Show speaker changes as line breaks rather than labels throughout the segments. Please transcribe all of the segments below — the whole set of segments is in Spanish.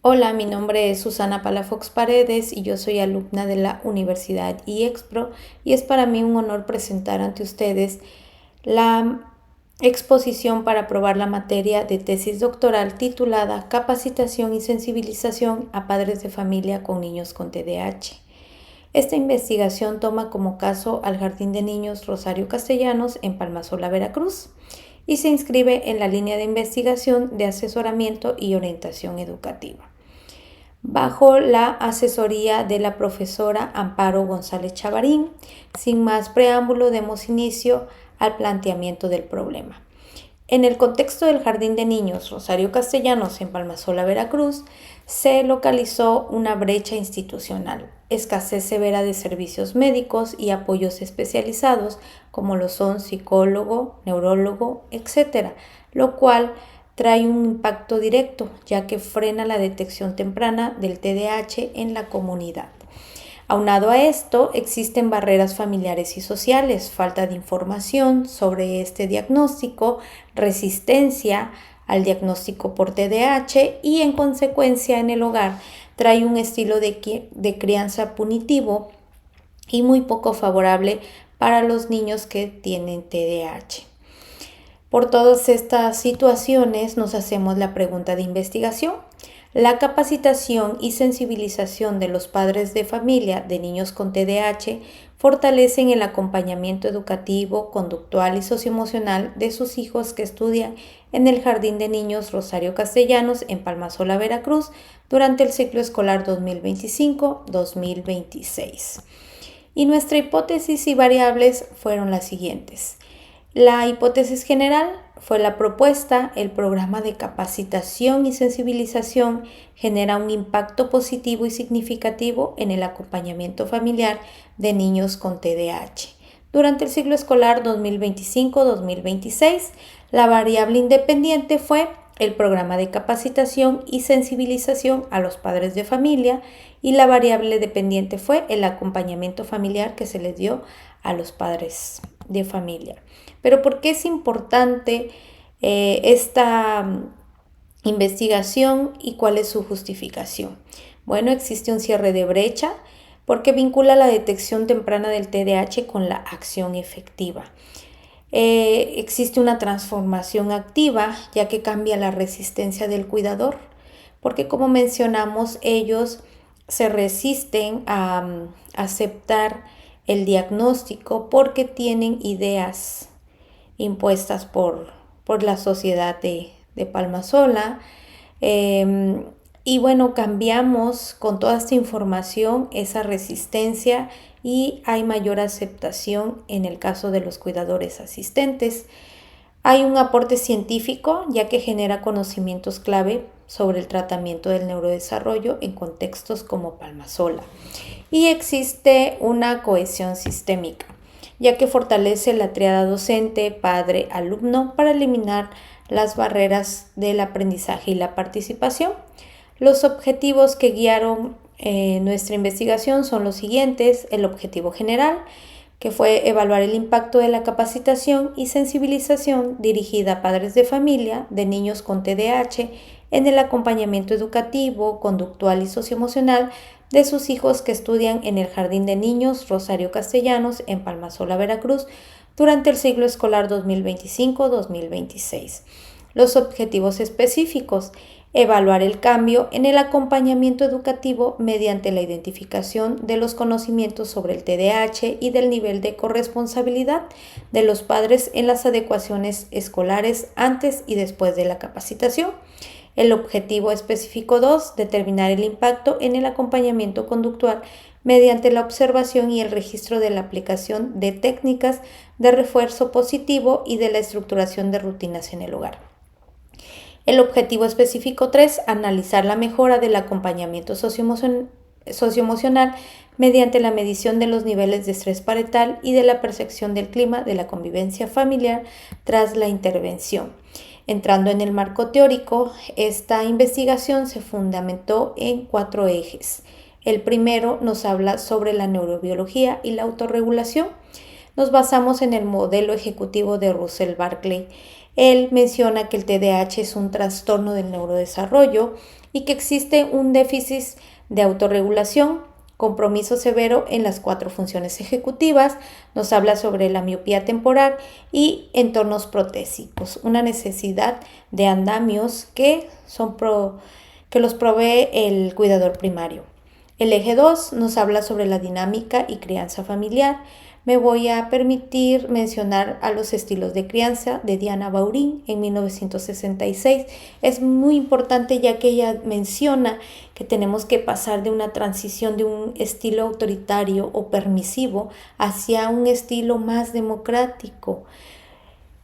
Hola, mi nombre es Susana Palafox Paredes y yo soy alumna de la Universidad IEXPRO y es para mí un honor presentar ante ustedes la exposición para aprobar la materia de tesis doctoral titulada Capacitación y sensibilización a padres de familia con niños con TDAH. Esta investigación toma como caso al Jardín de Niños Rosario Castellanos en Palmasola, Veracruz, y se inscribe en la línea de investigación de asesoramiento y orientación educativa, bajo la asesoría de la profesora Amparo González Chavarín. Sin más preámbulo, demos inicio al planteamiento del problema. En el contexto del Jardín de Niños Rosario Castellanos en Palmasola, Veracruz, se localizó una brecha institucional, escasez severa de servicios médicos y apoyos especializados como lo son psicólogo, neurólogo, etc., lo cual trae un impacto directo, ya que frena la detección temprana del TDAH en la comunidad. Aunado a esto, existen barreras familiares y sociales, falta de información sobre este diagnóstico, resistencia al diagnóstico por TDAH y, en consecuencia, en el hogar trae un estilo de crianza punitivo y muy poco favorable para los niños que tienen TDAH. Por todas estas situaciones nos hacemos la pregunta de investigación. La capacitación y sensibilización de los padres de familia de niños con TDAH fortalecen el acompañamiento educativo, conductual y socioemocional de sus hijos que estudian en el Jardín de Niños Rosario Castellanos en Palmasola, Veracruz, durante el ciclo escolar 2025-2026. Y nuestra hipótesis y variables fueron las siguientes. La hipótesis general fue la propuesta: el programa de capacitación y sensibilización genera un impacto positivo y significativo en el acompañamiento familiar de niños con TDAH. Durante el ciclo escolar 2025-2026, la variable independiente fue el programa de capacitación y sensibilización a los padres de familia, y la variable dependiente fue el acompañamiento familiar que se les dio a los padres de familia. Pero ¿por qué es importante esta investigación y cuál es su justificación? Bueno, existe un cierre de brecha porque vincula la detección temprana del TDAH con la acción efectiva. Existe una transformación activa, ya que cambia la resistencia del cuidador, porque, como mencionamos, ellos se resisten a aceptar el diagnóstico porque tienen ideas impuestas por la sociedad de Palmasola. Y bueno, cambiamos con toda esta información esa resistencia y hay mayor aceptación en el caso de los cuidadores asistentes. Hay un aporte científico, ya que genera conocimientos clave sobre el tratamiento del neurodesarrollo en contextos como Palmasola. Y existe una cohesión sistémica, ya que fortalece la tríada docente, padre, alumno para eliminar las barreras del aprendizaje y la participación. Los objetivos que guiaron nuestra investigación son los siguientes: el objetivo general, que fue evaluar el impacto de la capacitación y sensibilización dirigida a padres de familia de niños con TDAH en el acompañamiento educativo, conductual y socioemocional de sus hijos que estudian en el Jardín de Niños Rosario Castellanos en Palmasola, Veracruz, durante el ciclo escolar 2025-2026. Los objetivos específicos: evaluar el cambio en el acompañamiento educativo mediante la identificación de los conocimientos sobre el TDAH y del nivel de corresponsabilidad de los padres en las adecuaciones escolares antes y después de la capacitación. El objetivo específico 2, determinar el impacto en el acompañamiento conductual mediante la observación y el registro de la aplicación de técnicas de refuerzo positivo y de la estructuración de rutinas en el hogar. El objetivo específico 3, analizar la mejora del acompañamiento socioemocional mediante la medición de los niveles de estrés parental y de la percepción del clima de la convivencia familiar tras la intervención. Entrando en el marco teórico, esta investigación se fundamentó en 4 ejes. El primero nos habla sobre la neurobiología y la autorregulación. Nos basamos en el modelo ejecutivo de Russell Barkley. Él menciona que el TDAH es un trastorno del neurodesarrollo y que existe un déficit de autorregulación, compromiso severo en las 4 funciones ejecutivas, nos habla sobre la miopía temporal y entornos protésicos, una necesidad de andamios que los provee el cuidador primario. El eje 2 nos habla sobre la dinámica y crianza familiar. Me voy a permitir mencionar a los estilos de crianza de Diana Baurín en 1966. Es muy importante ya que ella menciona que tenemos que pasar de una transición de un estilo autoritario o permisivo hacia un estilo más democrático.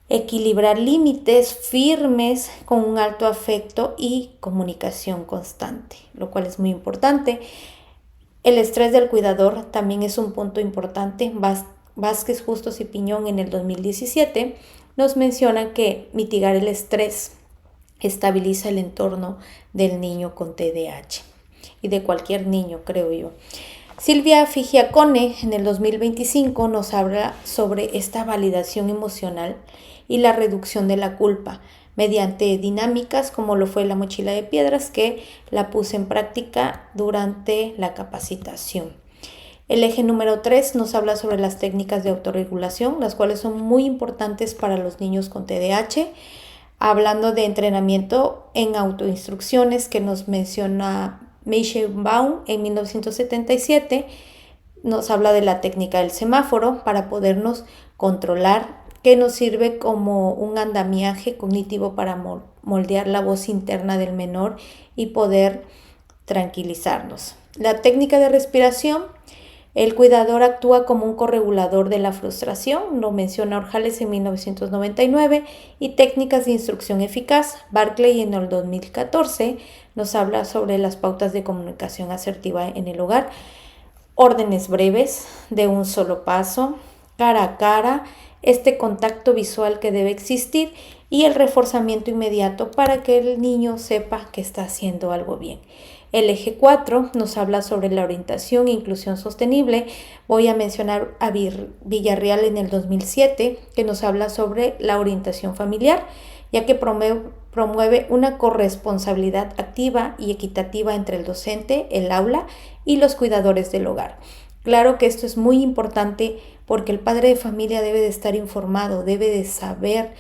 Equilibrar límites firmes con un alto afecto y comunicación constante, lo cual es muy importante. El estrés del cuidador también es un punto importante. Vázquez, Justos y Piñón en el 2017 nos mencionan que mitigar el estrés estabiliza el entorno del niño con TDAH y de cualquier niño, creo yo. Silvia Figiacone en el 2025 nos habla sobre esta validación emocional y la reducción de la culpa mediante dinámicas como lo fue la mochila de piedras, que la puse en práctica durante la capacitación. El eje número 3 nos habla sobre las técnicas de autorregulación, las cuales son muy importantes para los niños con TDAH, hablando de entrenamiento en autoinstrucciones que nos menciona Meichenbaum en 1977. Nos habla de la técnica del semáforo para podernos controlar, que nos sirve como un andamiaje cognitivo para moldear la voz interna del menor y poder tranquilizarnos. La técnica de respiración, el cuidador actúa como un corregulador de la frustración, lo menciona Orjales en 1999, y técnicas de instrucción eficaz, Barclay en el 2014 nos habla sobre las pautas de comunicación asertiva en el hogar, órdenes breves de un solo paso, cara a cara, este contacto visual que debe existir y el reforzamiento inmediato para que el niño sepa que está haciendo algo bien. El eje 4 nos habla sobre la orientación e inclusión sostenible. Voy a mencionar a Villarreal en el 2007, que nos habla sobre la orientación familiar, ya que promueve una corresponsabilidad activa y equitativa entre el docente, el aula y los cuidadores del hogar. Claro que esto es muy importante porque el padre de familia debe de estar informado, debe de saber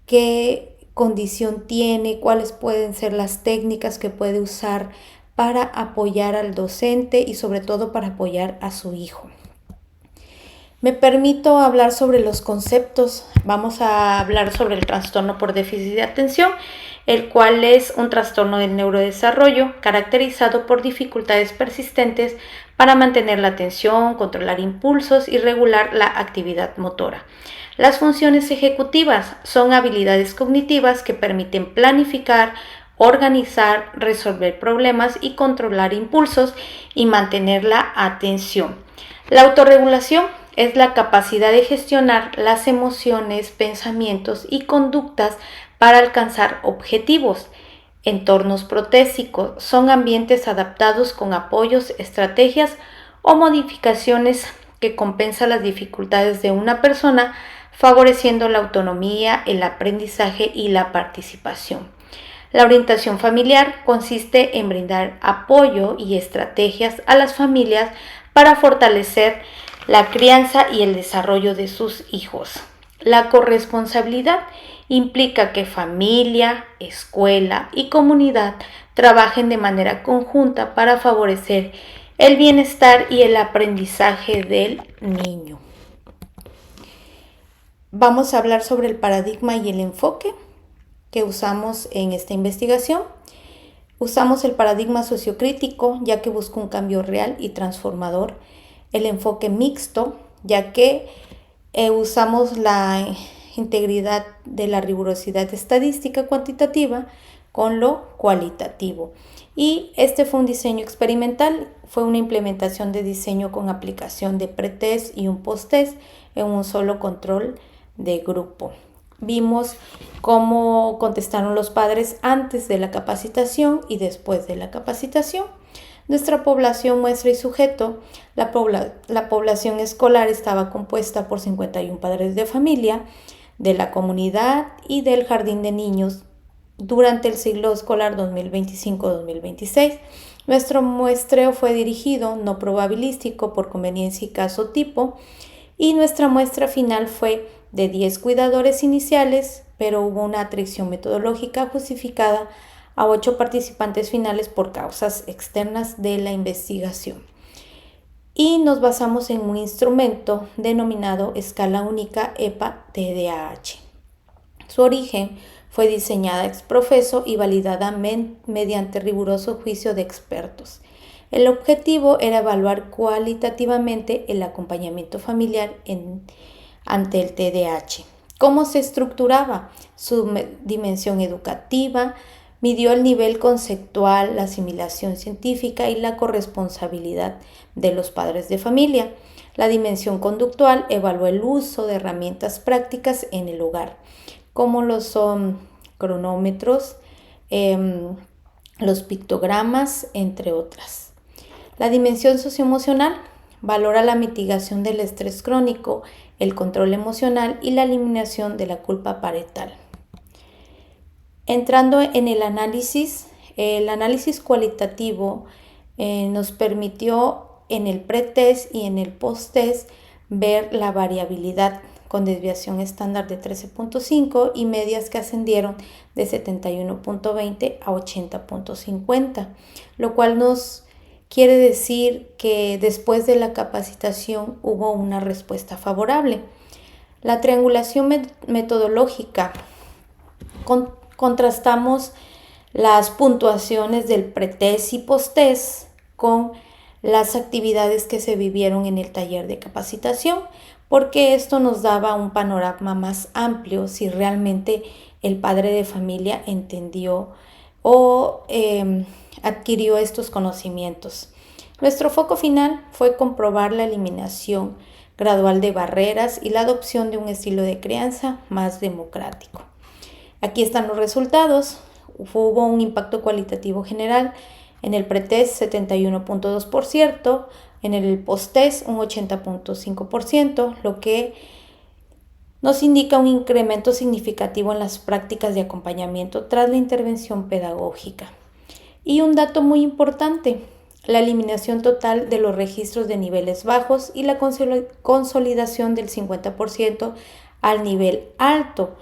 qué condición tiene, cuáles pueden ser las técnicas que puede usar para apoyar al docente y sobre todo para apoyar a su hijo. Me permito hablar sobre los conceptos. Vamos a hablar sobre el trastorno por déficit de atención, el cual es un trastorno del neurodesarrollo caracterizado por dificultades persistentes para mantener la atención, controlar impulsos y regular la actividad motora. Las funciones ejecutivas son habilidades cognitivas que permiten planificar, organizar, resolver problemas y controlar impulsos y mantener la atención. La autorregulación es la capacidad de gestionar las emociones, pensamientos y conductas para alcanzar objetivos. Entornos protésicos son ambientes adaptados con apoyos, estrategias o modificaciones que compensan las dificultades de una persona, favoreciendo la autonomía, el aprendizaje y la participación. La orientación familiar consiste en brindar apoyo y estrategias a las familias para fortalecer la crianza y el desarrollo de sus hijos. La corresponsabilidad implica que familia, escuela y comunidad trabajen de manera conjunta para favorecer el bienestar y el aprendizaje del niño. Vamos a hablar sobre el paradigma y el enfoque que usamos en esta investigación. Usamos el paradigma sociocrítico, ya que busca un cambio real y transformador. El enfoque mixto, ya que usamos la integridad de la rigurosidad estadística cuantitativa con lo cualitativo. Y este fue un diseño experimental, fue una implementación de diseño con aplicación de pretest y un posttest en un solo control de grupo. Vimos cómo contestaron los padres antes de la capacitación y después de la capacitación. Nuestra población muestra y sujeto, la población escolar estaba compuesta por 51 padres de familia, de la comunidad y del jardín de niños durante el ciclo escolar 2025-2026. Nuestro muestreo fue dirigido, no probabilístico, por conveniencia y caso tipo, y nuestra muestra final fue de 10 cuidadores iniciales, pero hubo una atrición metodológica justificada a 8 participantes finales por causas externas de la investigación. Y nos basamos en un instrumento denominado escala única EPA-TDAH. Su origen fue diseñada ex profeso y validada mediante riguroso juicio de expertos. El objetivo era evaluar cualitativamente el acompañamiento familiar ante el TDAH. ¿Cómo se estructuraba? Su dimensión educativa, midió el nivel conceptual, la asimilación científica y la corresponsabilidad de los padres de familia. La dimensión conductual evaluó el uso de herramientas prácticas en el hogar, como lo son cronómetros, los pictogramas, entre otras. La dimensión socioemocional valora la mitigación del estrés crónico, el control emocional y la eliminación de la culpa parental. Entrando en el análisis cualitativo nos permitió en el pretest y en el posttest ver la variabilidad con desviación estándar de 13.5 y medias que ascendieron de 71.20 a 80.50, lo cual nos quiere decir que después de la capacitación hubo una respuesta favorable. La triangulación metodológica. Contrastamos las puntuaciones del pretest y posttest con las actividades que se vivieron en el taller de capacitación, porque esto nos daba un panorama más amplio si realmente el padre de familia entendió o adquirió estos conocimientos. Nuestro foco final fue comprobar la eliminación gradual de barreras y la adopción de un estilo de crianza más democrático. Aquí están los resultados. Hubo un impacto cualitativo general en el pretest 71.2%, en el posttest un 80.5%, lo que nos indica un incremento significativo en las prácticas de acompañamiento tras la intervención pedagógica. Y un dato muy importante, la eliminación total de los registros de niveles bajos y la consolidación del 50% al nivel alto.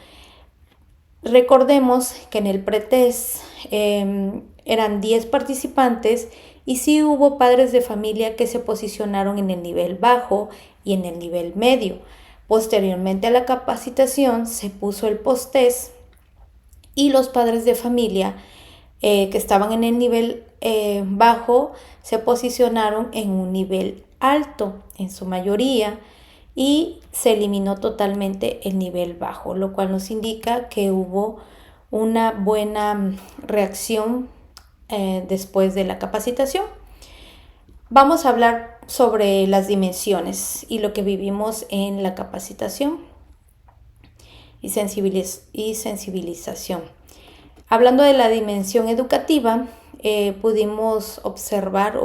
Recordemos que en el pretest eran 10 participantes y sí hubo padres de familia que se posicionaron en el nivel bajo y en el nivel medio. Posteriormente a la capacitación se puso el posttest y los padres de familia que estaban en el nivel bajo se posicionaron en un nivel alto en su mayoría, y se eliminó totalmente el nivel bajo, lo cual nos indica que hubo una buena reacción después de la capacitación. Vamos a hablar sobre las dimensiones y lo que vivimos en la capacitación y sensibilización. Hablando de la dimensión educativa, pude observar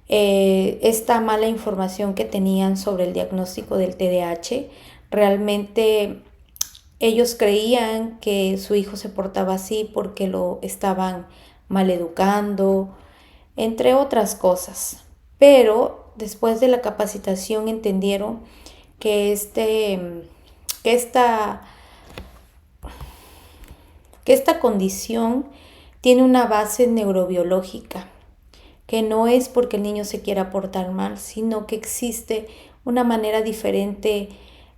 esta mala información que tenían sobre el diagnóstico del TDAH. Realmente ellos creían que su hijo se portaba así porque lo estaban maleducando, entre otras cosas. Pero después de la capacitación entendieron que esta condición tiene una base neurobiológica, que no es porque el niño se quiera portar mal, sino que existe una manera diferente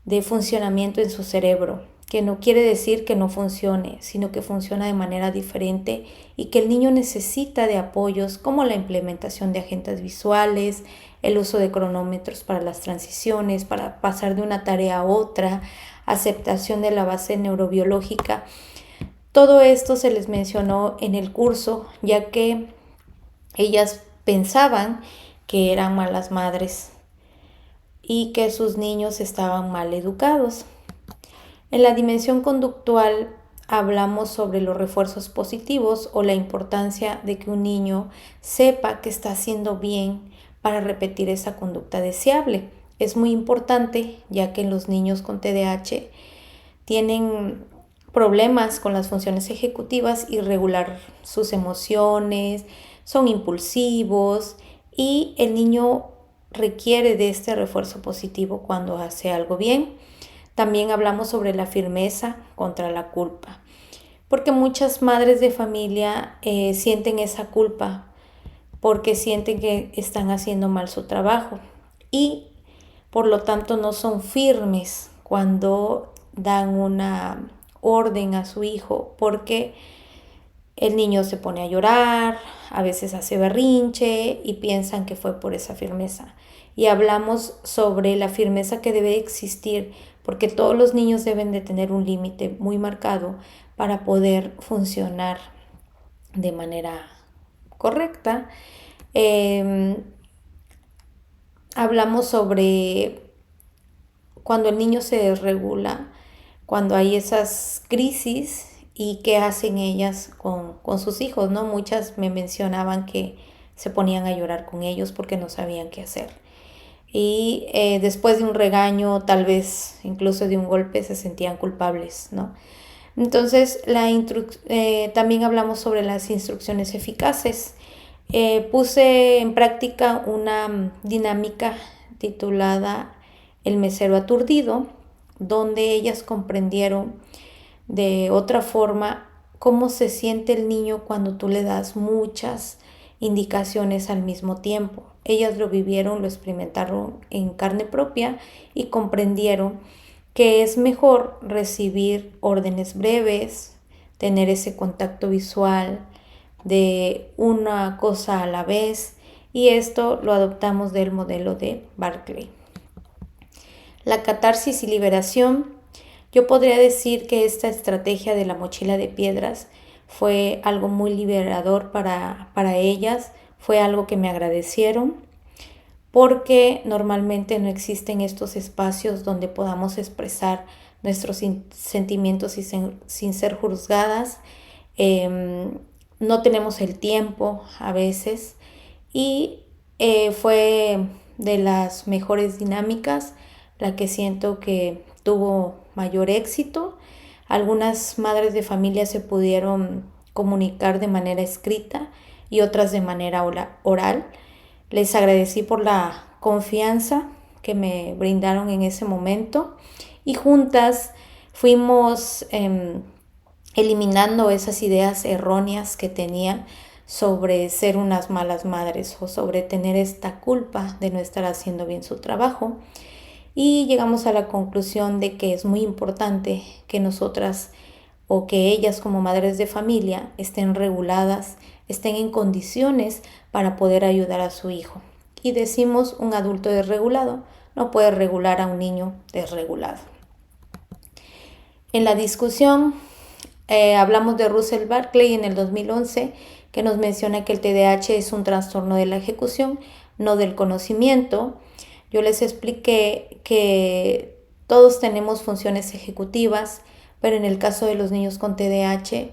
de funcionamiento en su cerebro, que no quiere decir que no funcione, sino que funciona de manera diferente y que el niño necesita de apoyos como la implementación de agentes visuales, el uso de cronómetros para las transiciones, para pasar de una tarea a otra, aceptación de la base neurobiológica. Todo esto se les mencionó en el curso, ya que ellas pensaban que eran malas madres y que sus niños estaban mal educados. En la dimensión conductual hablamos sobre los refuerzos positivos o la importancia de que un niño sepa que está haciendo bien para repetir esa conducta deseable. Es muy importante, ya que los niños con TDAH tienen problemas con las funciones ejecutivas y regular sus emociones, son impulsivos y el niño requiere de este refuerzo positivo cuando hace algo bien. También hablamos sobre la firmeza contra la culpa, porque muchas madres de familia sienten esa culpa porque sienten que están haciendo mal su trabajo y por lo tanto no son firmes cuando dan una orden a su hijo, porque el niño se pone a llorar, a veces hace berrinche y piensan que fue por esa firmeza. Y hablamos sobre la firmeza que debe existir, porque todos los niños deben de tener un límite muy marcado para poder funcionar de manera correcta. Hablamos sobre cuando el niño se desregula, cuando hay esas crisis y qué hacen ellas con sus hijos, ¿no? Muchas me mencionaban que se ponían a llorar con ellos porque no sabían qué hacer. Y después de un regaño, tal vez incluso de un golpe, se sentían culpables, ¿no? Entonces, también hablamos sobre las instrucciones eficaces. Puse en práctica una dinámica titulada El mesero aturdido, donde ellas comprendieron de otra forma cómo se siente el niño cuando tú le das muchas indicaciones al mismo tiempo. Ellas lo vivieron, lo experimentaron en carne propia y comprendieron que es mejor recibir órdenes breves, tener ese contacto visual de una cosa a la vez, y esto lo adoptamos del modelo de Barclay. La catarsis y liberación. Yo podría decir que esta estrategia de la mochila de piedras fue algo muy liberador para ellas, fue algo que me agradecieron, porque normalmente no existen estos espacios donde podamos expresar nuestros sentimientos sin ser juzgadas. No tenemos el tiempo a veces y fue de las mejores dinámicas, la que siento que tuvo mayor éxito. Algunas madres de familia se pudieron comunicar de manera escrita y otras de manera oral. Les agradecí por la confianza que me brindaron en ese momento y juntas fuimos eliminando esas ideas erróneas que tenían sobre ser unas malas madres o sobre tener esta culpa de no estar haciendo bien su trabajo. Y llegamos a la conclusión de que es muy importante que nosotras o que ellas como madres de familia estén reguladas, estén en condiciones para poder ayudar a su hijo. Y decimos, un adulto desregulado no puede regular a un niño desregulado. En la discusión hablamos de Russell Barclay en el 2011, que nos menciona que el TDAH es un trastorno de la ejecución, no del conocimiento. Yo les expliqué que todos tenemos funciones ejecutivas, pero en el caso de los niños con TDAH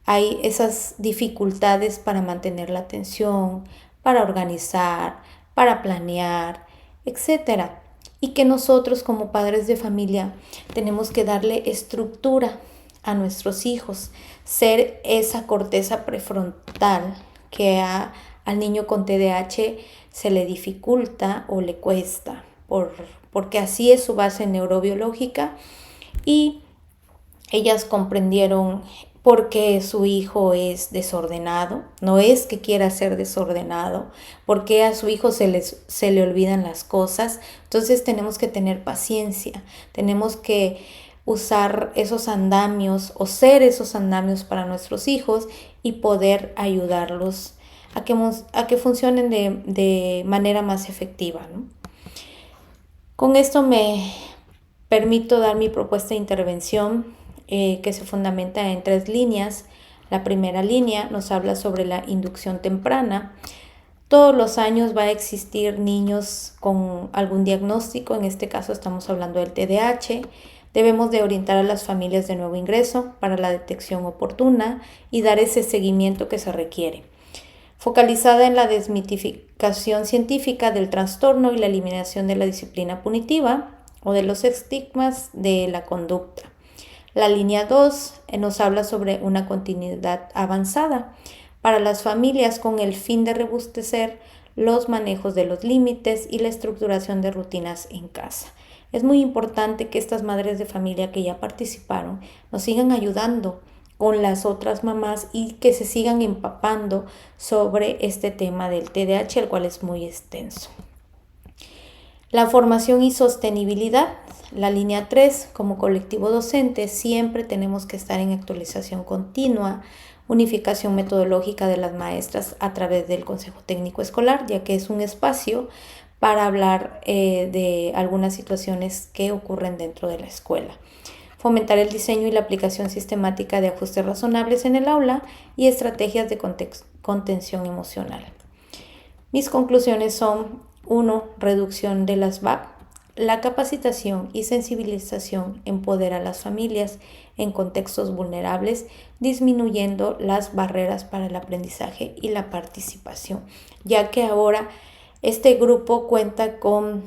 hay esas dificultades para mantener la atención, para organizar, para planear, etcétera. Y que nosotros como padres de familia tenemos que darle estructura a nuestros hijos, ser esa corteza prefrontal que al niño con TDAH se le dificulta o le cuesta, porque así es su base neurobiológica, y ellas comprendieron por qué su hijo es desordenado. No es que quiera ser desordenado, porque a su hijo se le olvidan las cosas. Entonces tenemos que tener paciencia, tenemos que usar esos andamios o ser esos andamios para nuestros hijos y poder ayudarlos a que funcionen de manera más efectiva, ¿no? Con esto me permito dar mi propuesta de intervención, que se fundamenta en 3 líneas. La primera línea nos habla sobre la inducción temprana. Todos los años va a existir niños con algún diagnóstico, en este caso estamos hablando del TDAH. Debemos de orientar a las familias de nuevo ingreso para la detección oportuna y dar ese seguimiento que se requiere, focalizada en la desmitificación científica del trastorno y la eliminación de la disciplina punitiva o de los estigmas de la conducta. La línea 2 nos habla sobre una continuidad avanzada para las familias con el fin de robustecer los manejos de los límites y la estructuración de rutinas en casa. Es muy importante que estas madres de familia que ya participaron nos sigan ayudando con las otras mamás y que se sigan empapando sobre este tema del TDAH, el cual es muy extenso. La formación y sostenibilidad. La línea 3, como colectivo docente, siempre tenemos que estar en actualización continua, unificación metodológica de las maestras a través del Consejo Técnico Escolar, ya que es un espacio para hablar de algunas situaciones que ocurren dentro de la escuela. Fomentar el diseño y la aplicación sistemática de ajustes razonables en el aula y estrategias de contención emocional. Mis conclusiones son: 1. Reducción de las VAP. La capacitación y sensibilización empodera a las familias en contextos vulnerables, disminuyendo las barreras para el aprendizaje y la participación, ya que ahora este grupo cuenta con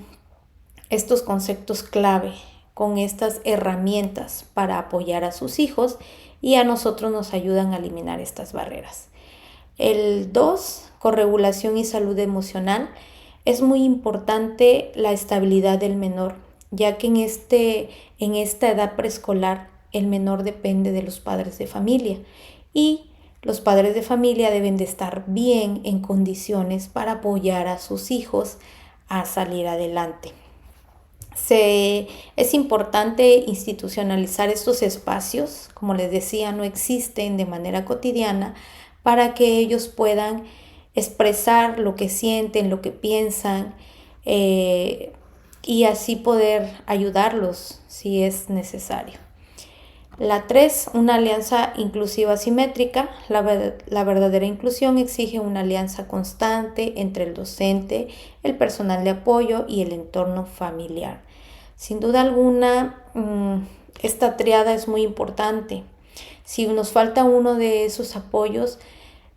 estos conceptos clave, con estas herramientas para apoyar a sus hijos, y a nosotros nos ayudan a eliminar estas barreras. El 2, corregulación y salud emocional. Es muy importante la estabilidad del menor, ya que en esta edad preescolar el menor depende de los padres de familia y los padres de familia deben de estar bien en condiciones para apoyar a sus hijos a salir adelante. Es importante institucionalizar estos espacios, como les decía, no existen de manera cotidiana, para que ellos puedan expresar lo que sienten, lo que piensan, y así poder ayudarlos si es necesario. La 3, una alianza inclusiva simétrica. La verdadera inclusión exige una alianza constante entre el docente, el personal de apoyo y el entorno familiar. Sin duda alguna, esta triada es muy importante. Si nos falta uno de esos apoyos,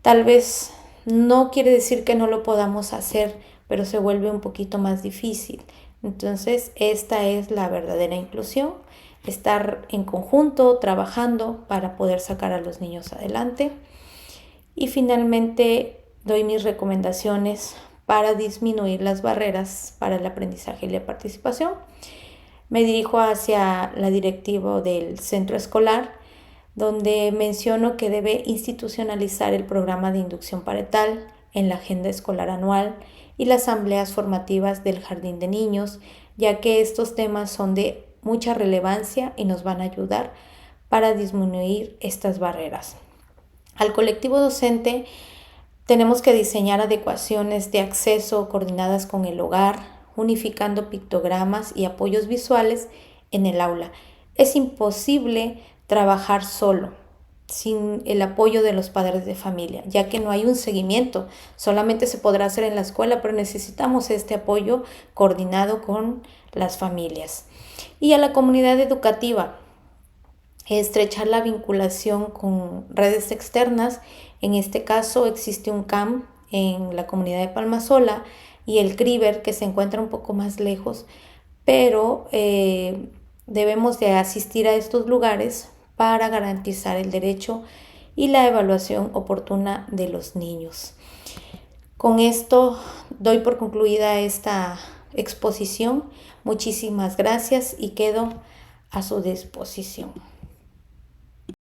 tal vez no quiere decir que no lo podamos hacer, pero se vuelve un poquito más difícil. Entonces, esta es la verdadera inclusión: estar en conjunto, trabajando para poder sacar a los niños adelante. Y finalmente, doy mis recomendaciones para disminuir las barreras para el aprendizaje y la participación. Me dirijo hacia la directiva del centro escolar, donde menciono que debe institucionalizar el programa de inducción parental en la agenda escolar anual y las asambleas formativas del jardín de niños, ya que estos temas son de mucha relevancia y nos van a ayudar para disminuir estas barreras. Al colectivo docente tenemos que diseñar adecuaciones de acceso coordinadas con el hogar, unificando pictogramas y apoyos visuales en el aula. Es imposible trabajar solo, sin el apoyo de los padres de familia, ya que no hay un seguimiento. Solamente se podrá hacer en la escuela, pero necesitamos este apoyo coordinado con las familias. Y a la comunidad educativa, estrechar la vinculación con redes externas. En este caso existe un CAM en la comunidad de Palmasola y el CRIBER, que se encuentra un poco más lejos, pero debemos de asistir a estos lugares para garantizar el derecho y la evaluación oportuna de los niños. Con esto doy por concluida esta exposición. Muchísimas gracias y quedo a su disposición.